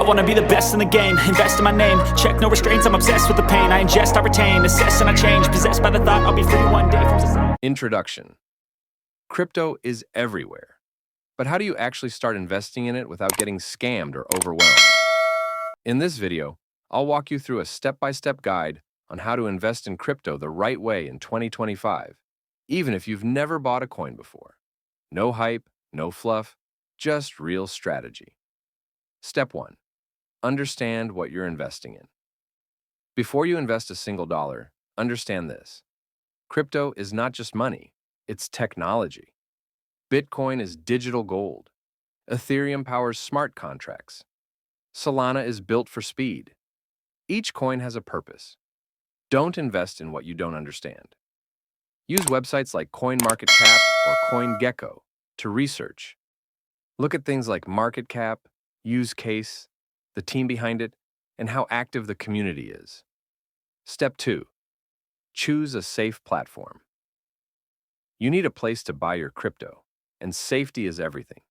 I wanna be the best in the game, invest in my name. Check no restraints, I'm obsessed with the pain. I ingest, I retain, assess and I change. Possessed by the thought I'll be free one day from society. Introduction. Crypto is everywhere. But how do you actually start investing in it without getting scammed or overwhelmed? In this video, I'll walk you through a step-by-step guide on how to invest in crypto the right way in 2025, even if you've never bought a coin before. No hype, no fluff, just real strategy. Step 1. Understand what you're investing in. Before you invest a single dollar, understand this. Crypto is not just money, it's technology. Bitcoin is digital gold. Ethereum powers smart contracts. Solana is built for speed. Each coin has a purpose. Don't invest in what you don't understand. Use websites like CoinMarketCap or CoinGecko to research. Look at things like market cap, use case, the team behind it, and how active the community is. Step 2. Choose a safe platform. You need a place to buy your crypto, and safety is everything.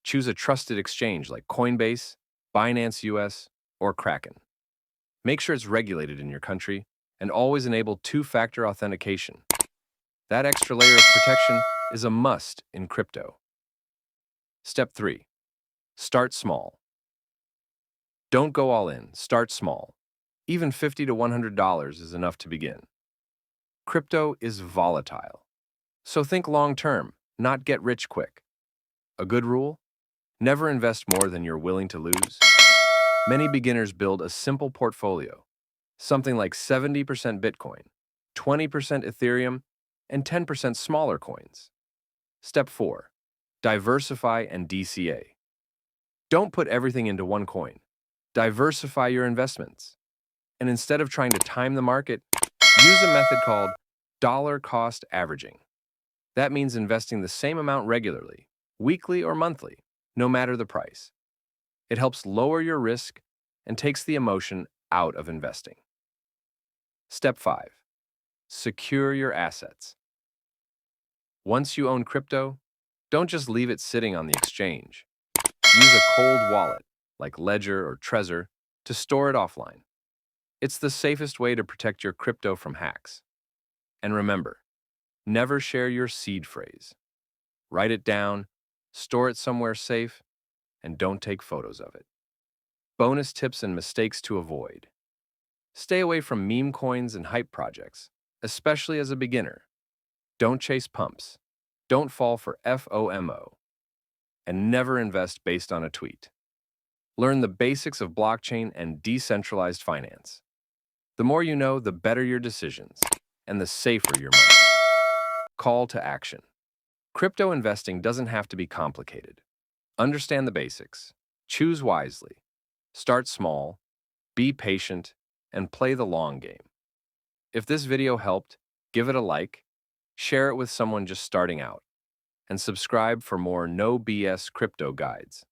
Choose a trusted exchange like Coinbase, Binance US, or Kraken. Make sure it's regulated in your country and always enable two-factor authentication. That extra layer of protection is a must in crypto. Step 3. Start small. Don't go all in, start small. Even $50 to $100 is enough to begin. Crypto is volatile, so think long-term, not get rich quick. A good rule? Never invest more than you're willing to lose. Many beginners build a simple portfolio, something like 70% Bitcoin, 20% Ethereum, and 10% smaller coins. Step 4. Diversify and DCA. Don't put everything into one coin. Diversify your investments. And instead of trying to time the market, use a method called dollar cost averaging. That means investing the same amount regularly, weekly or monthly, no matter the price. It helps lower your risk and takes the emotion out of investing. Step 5. Secure your assets. Once you own crypto, don't just leave it sitting on the exchange. Use a cold wallet, like Ledger or Trezor, to store it offline. It's the safest way to protect your crypto from hacks. And remember, never share your seed phrase. Write it down, store it somewhere safe, and don't take photos of it. Bonus tips and mistakes to avoid. Stay away from meme coins and hype projects, especially as a beginner. Don't chase pumps. Don't fall for FOMO. And never invest based on a tweet. Learn the basics of blockchain and decentralized finance. The more you know, the better your decisions, and the safer your money. Call to action. Crypto investing doesn't have to be complicated. Understand the basics, choose wisely, start small, be patient, and play the long game. If this video helped, give it a like, share it with someone just starting out, and subscribe for more no BS crypto guides.